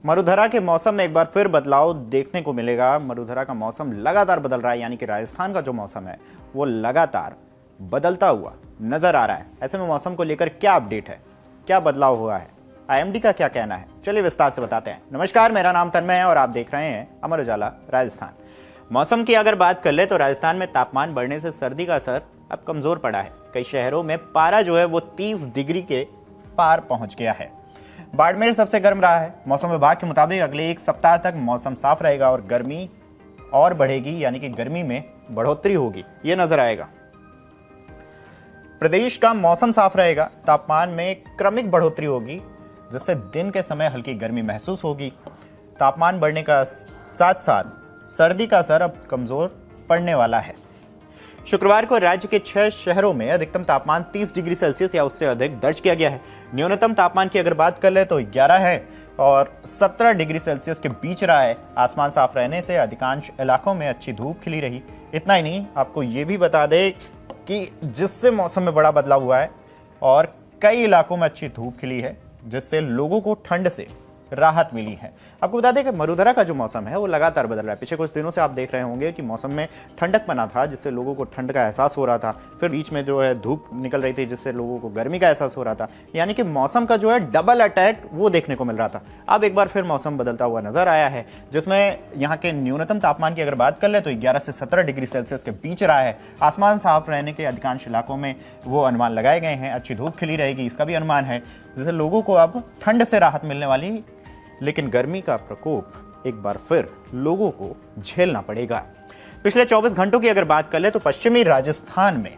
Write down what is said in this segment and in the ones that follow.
मरुधरा के मौसम में एक बार फिर बदलाव देखने को मिलेगा। मरुधरा का मौसम लगातार बदल रहा है, यानी कि राजस्थान का जो मौसम है वो लगातार बदलता हुआ नजर आ रहा है। ऐसे में मौसम को लेकर क्या अपडेट है, क्या बदलाव हुआ है, आईएमडी का क्या कहना है, चलिए विस्तार से बताते हैं। नमस्कार, मेरा नाम तन्मय है और आप देख रहे हैं अमर उजाला राजस्थान। मौसम की अगर बात कर ले तो राजस्थान में तापमान बढ़ने से सर्दी का असर अब कमजोर पड़ा है। कई शहरों में पारा जो है वो 30 डिग्री के पार पहुंच गया है। बाड़मेर सबसे गर्म रहा है। मौसम विभाग के मुताबिक अगले एक सप्ताह तक मौसम साफ रहेगा और गर्मी और बढ़ेगी, यानी कि गर्मी में बढ़ोतरी होगी, ये नजर आएगा। प्रदेश का मौसम साफ रहेगा, तापमान में क्रमिक बढ़ोतरी होगी, जिससे दिन के समय हल्की गर्मी महसूस होगी। तापमान बढ़ने का साथ साथ सर्दी का असर अब कमजोर पड़ने वाला है। शुक्रवार को राज्य के 6 शहरों में अधिकतम तापमान 30 डिग्री सेल्सियस या उससे अधिक दर्ज किया गया है। न्यूनतम तापमान की अगर बात कर ले तो 11 है और 17 डिग्री सेल्सियस के बीच रहा है। आसमान साफ रहने से अधिकांश इलाकों में अच्छी धूप खिली रही। इतना ही नहीं, आपको ये भी बता दें कि जिससे मौसम में बड़ा बदलाव हुआ है और कई इलाकों में अच्छी धूप खिली है, जिससे लोगों को ठंड से राहत मिली है। आपको बता दें कि मरुधरा का जो मौसम है वो लगातार बदल रहा है। पिछले कुछ दिनों से आप देख रहे होंगे कि मौसम में ठंडक बना था, जिससे लोगों को ठंड का एहसास हो रहा था। फिर बीच में जो है धूप निकल रही थी, जिससे लोगों को गर्मी का एहसास हो रहा था। यानी कि मौसम का जो है डबल अटैक वो देखने को मिल रहा था। अब एक बार फिर मौसम बदलता हुआ नजर आया है, जिसमें यहाँ के न्यूनतम तापमान की अगर बात कर ले तो 11 से 17 डिग्री सेल्सियस के बीच रहा है। आसमान साफ रहने के अधिकांश इलाकों में वो अनुमान लगाए गए हैं। अच्छी धूप खिली रहेगी, इसका भी अनुमान है, जिससे लोगों को अब ठंड से राहत मिलने वाली, लेकिन गर्मी का प्रकोप एक बार फिर लोगों को झेलना पड़ेगा। पिछले 24 घंटों की अगर बात कर ले तो पश्चिमी राजस्थान में,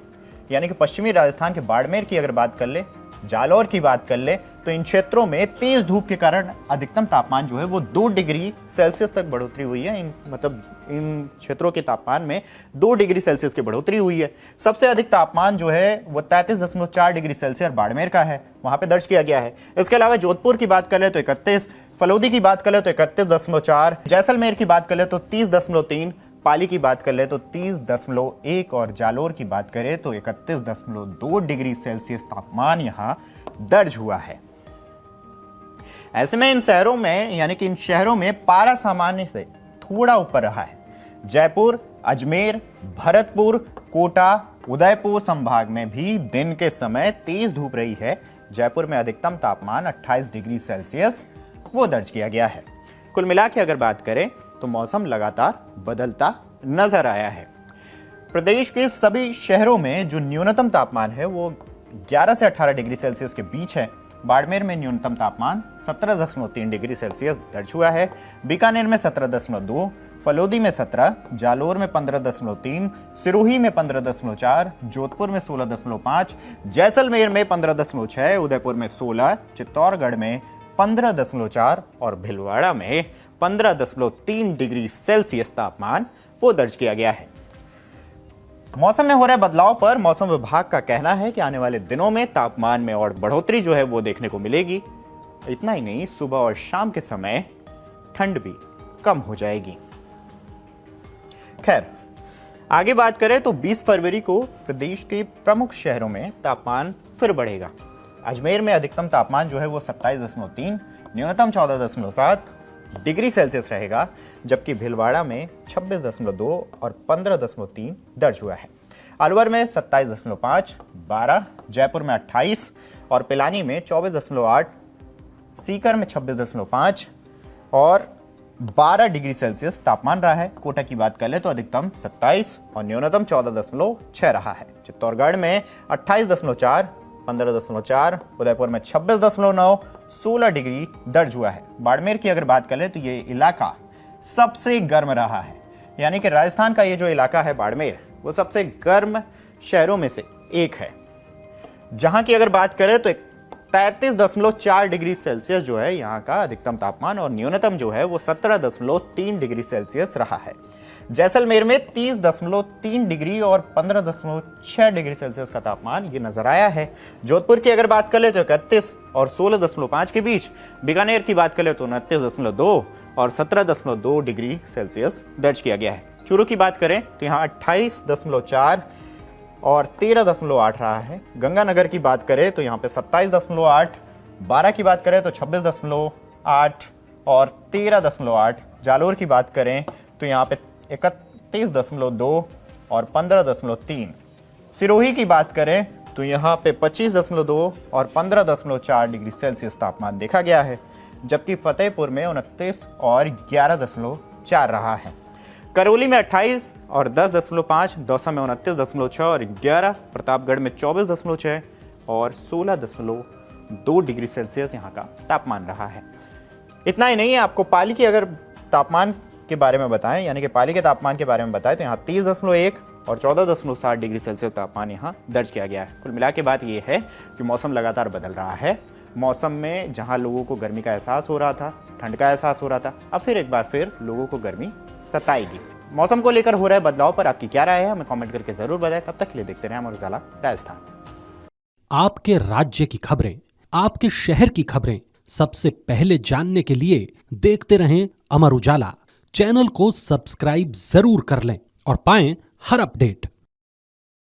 यानी कि पश्चिमी राजस्थान के बाड़मेर की अगर बात कर ले, जालौर की बात कर ले, तो इन क्षेत्रों में तेज धूप के कारण अधिकतम तापमान जो है वो 2 डिग्री सेल्सियस तक बढ़ोतरी हुई है। इन क्षेत्रों के तापमान में 2 डिग्री सेल्सियस की बढ़ोतरी हुई है। सबसे अधिक तापमान जो है वो 33.4 डिग्री सेल्सियस बाड़मेर का है, वहां पे दर्ज किया गया है। इसके अलावा जोधपुर की बात कर ले तो 31, फलोदी की बात कर ले तो 31.4, जैसलमेर की बात कर ले तो 30.3, पाली की बात कर ले तो 30.1 और जालोर की बात करें तो 31.2 डिग्री सेल्सियस तापमान यहां दर्ज हुआ है। ऐसे में इन शहरों में, यानी कि इन शहरों में पारा सामान्य से थोड़ा ऊपर रहा है। जयपुर, अजमेर, भरतपुर, कोटा, उदयपुर संभाग में भी दिन के समय तेज धूप रही है। जयपुर में अधिकतम तापमान 28 डिग्री सेल्सियस वो दर्ज किया गया है। कुल मिला के अगर बात करें तो मौसम लगातार बदलता नजर आया है। प्रदेश के सभी शहरों में जो न्यूनतम तापमान है वो 11 से 18 डिग्री सेल्सियस के बीच है। बाड़मेर में न्यूनतम तापमान 17.3 डिग्री सेल्सियस दर्ज हुआ है। बीकानेर में 17.2, फलोदी में 17, जालोर में 15.3, सिरोही में 15.4, जोधपुर में 16.5, जैसलमेर में 15.6, उदयपुर में 16, चित्तौड़गढ़ में 15.4 और भीलवाड़ा में 15.3 डिग्री सेल्सियस तापमान वो दर्ज किया गया है। मौसम में हो रहे बदलाव पर मौसम विभाग का कहना है कि आने वाले दिनों में तापमान में और बढ़ोतरी जो है वो देखने को मिलेगी। इतना ही नहीं, सुबह और शाम के समय ठंड भी कम हो जाएगी। खैर, आगे बात करें तो 20 फरवरी को प्रदेश के प्रमुख शहरों में तापमान फिर बढ़ेगा। अजमेर में अधिकतम तापमान जो है वो 27.3, न्यूनतम 14.7 डिग्री सेल्सियस रहेगा, जबकि भीलवाड़ा में 26.2 और 15.3 दर्ज हुआ है। अलवर में 27.5, 12, जयपुर में 28 और पिलानी में 24.8, सीकर में 26.5 और 12 डिग्री सेल्सियस तापमान रहा है। कोटा की बात कर ले तो अधिकतम 27 और न्यूनतम 14.6 रहा है। चित्तौड़गढ़ में 28.4, 15.4, उदयपुर में 26.9, 16 डिग्री दर्ज हुआ है। बाड़मेर की अगर बात करें तो ये इलाका सबसे गर्म रहा है, यानी कि राजस्थान का ये जो इलाका है बाड़मेर, वो सबसे गर्म शहरों में से एक है, जहां की अगर बात करें तो 33.4 डिग्री सेल्सियस जो है यहाँ का अधिकतम तापमान और न्यूनतम जो है वो 17.3 डिग्री सेल्सियस रहा है। जैसलमेर में 30.3 डिग्री और 15.6 डिग्री सेल्सियस का तापमान ये नजर आया है। जोधपुर की अगर बात कर ले तो 31 और 16.5 के बीच, बीकानेर की बात कर ले तो 29.2 और 17.2 डिग्री सेल्सियस दर्ज किया गया है। चूरू की बात करें तो यहाँ 28.4 और 13.8 रहा है। गंगानगर की बात करें तो यहाँ पे 27.8, 12 की बात करें तो 26.8 और 13.8। जालोर की बात करें तो यहाँ पे 31.2 और 15.3। सिरोही की बात करें तो यहाँ पे 25.2 और 15.4 डिग्री सेल्सियस तापमान देखा गया है, जबकि फतेहपुर में 29 और 11.4 रहा है। करौली में 28 और 10.5, दौसा में 29.6 और 11, प्रतापगढ़ में 24.6 और 16.2 डिग्री सेल्सियस यहाँ का तापमान रहा है। इतना ही नहीं है, आपको पाली की अगर तापमान के बारे में बताएं, यानी कि पाली के तापमान के बारे में बताएं तो यहाँ 30.1 और 14.7 डिग्री सेल्सियस तापमान यहाँ दर्ज किया गया है। कुल मिला के बात ये है कि मौसम लगातार बदल रहा है। मौसम में जहाँ लोगों को गर्मी का एहसास हो रहा था, ठंड का एहसास हो रहा था, अब फिर एक बार फिर लोगों को गर्मी सताएगी। मौसम को लेकर हो रहे बदलाव पर आपकी क्या राय है, हमें कमेंट करके जरूर बताएं। तब तक के लिए देखते रहे अमर उजाला राजस्थान। आपके राज्य की खबरें, आपके शहर की खबरें सबसे पहले जानने के लिए देखते रहें अमर उजाला। चैनल को सब्सक्राइब जरूर कर लें और पाएं हर अपडेट।